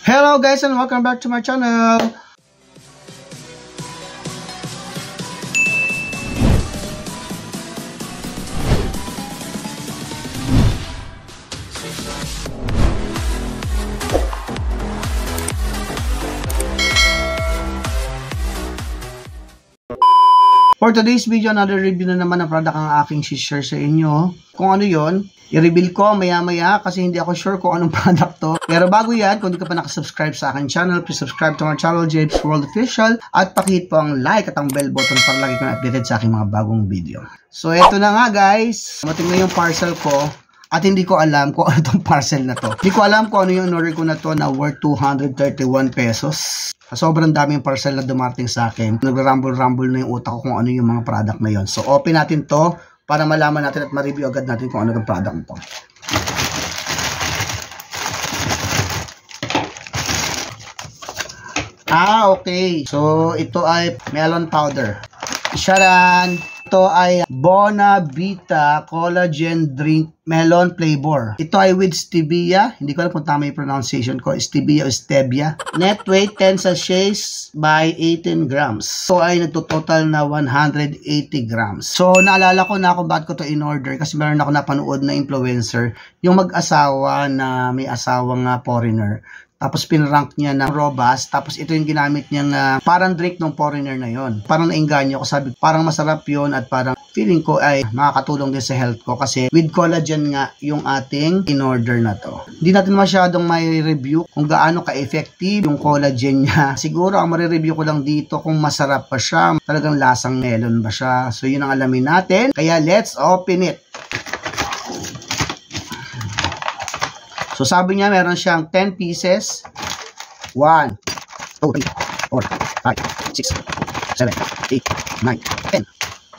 Hello guys and welcome back to my channel. For today's video, another review na naman ng product ang aking share sa inyo. Kung ano yon, i-reveal ko maya-maya kasi hindi ako sure kung anong product to. Pero bago yan, kung hindi ka pa nakasubscribe sa aking channel, please subscribe to my channel, James World Official. At pakihit po ang like at ang bell button para lagi kang updated sa aking mga bagong video. So, eto na nga guys. Mating na yung parcel ko. At hindi ko alam kung ano tong parcel na to. Hindi ko alam kung ano yung order ko na to na worth 231 pesos. Sobrang daming parcel na dumating sa akin. Nagra-rumble na yung utak ko kung ano yung mga product na yon. So, open natin to para malaman natin at ma-review agad natin kung ano yung product na to. Okay. So, ito ay melon powder. Sharan! Ito ay Bonavita Collagen Drink Melon Flavor. Ito ay with stevia. Hindi ko alam kung tama yung pronunciation ko. Stevia o stevia. Net weight 10 sachets by 18 grams. So ay nagtototal na 180 grams. So naalala ko na kung bakit ko to in-order kasi meron ako napanood na influencer. Yung mag-asawa na may asawang foreigner. Tapos pinrank niya ng robust. Tapos ito yung ginamit niyang parang drink ng foreigner na yon. Parang nainganyo ko. Sabi parang masarap yon at parang feeling ko ay makakatulong din sa health ko. Kasi with collagen nga yung ating in-order na to. Hindi natin masyadong may review kung gaano ka-effective yung collagen niya. Siguro ang marireview ko lang dito kung masarap pa siya. Talagang lasang melon ba siya. So yun ang alamin natin. Kaya let's open it. So, sabi niya, meron siyang 10 pieces. 1, 2, 3, 4, 5, 6, 7, 8, 9, 10.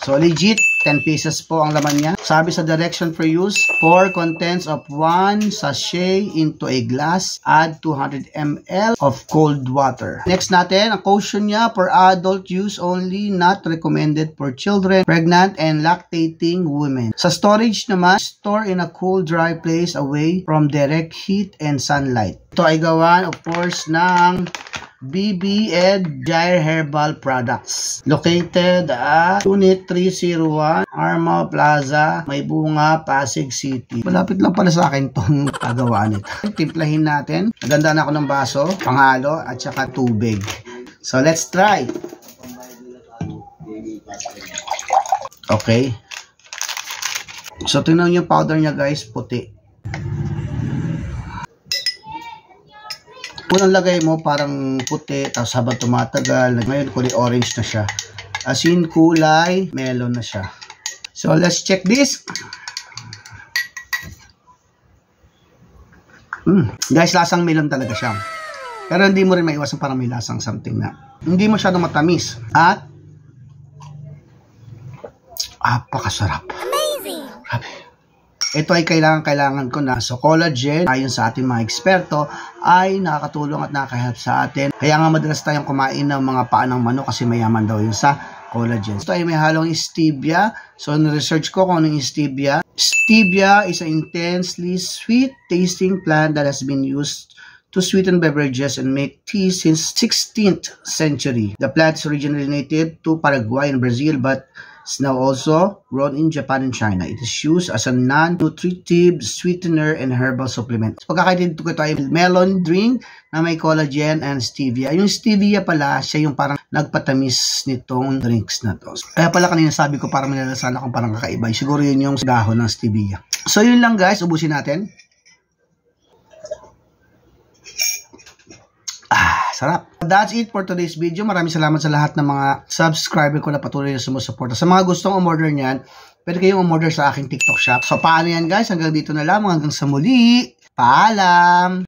So, legit, 10 pieces po ang laman niya. Sabi sa direction for use, pour contents of 1 sachet into a glass. Add 200 ml of cold water. Next natin, ang caution niya, for adult use only, not recommended for children, pregnant, and lactating women. Sa storage naman, store in a cool, dry place away from direct heat and sunlight. Ito ay gawan, of course, ng BB Ed Jair Herbal Products. Located at Unit 301, Arma Plaza, May Bunga, Pasig City. Malapit lang pala sa akin itong pagawaan nito. Timplahin natin. Naganda na ako ng baso, panghalo, at saka tubig. So, let's try. Okay. So, tingnan yung powder niya guys, puti. Unang lagay mo parang puti, tapos habang tumatagal, ngayon kulay orange na siya. As in kulay, melon na siya. So let's check this. Guys, lasang melon talaga siya. Pero hindi mo rin maiwasan parang may lasang something na. Hindi masyadong matamis. At apakasarap. Amazing! Grabe. Ito ay kailangan ko na. So, collagen, ayon sa ating mga eksperto, ay nakakatulong at nakaka-help sa atin. Kaya nga madalas tayong kumain ng mga paa ng manok kasi mayaman daw yun sa collagen. Ito ay may halong stevia. So, na-research ko kung anong stevia. Stevia is an intensely sweet-tasting plant that has been used to sweeten beverages and make tea since 16th century. The plant is originally native to Paraguay and Brazil, but it's now also grown in Japan and China. It is used as a non-nutritive sweetener and herbal supplement. Pagkakaintindi ko ito ay melon drink na may collagen and stevia. Yung stevia pala, siya yung parang nagpatamis nitong drinks na to. Kaya pala kanina sabi ko parang minalasan akong parang kakaiba. Siguro yun yung dahon ng stevia. So yun lang guys, ubusin natin. Sarap. That's it for today's video. Maraming salamat sa lahat ng mga subscriber ko na patuloy na sumusuporta. Sa mga gustong umorder niyan, pwede kayong umorder sa aking TikTok shop. So, paano yan guys? Hanggang dito na lang. Hanggang sa muli. Paalam!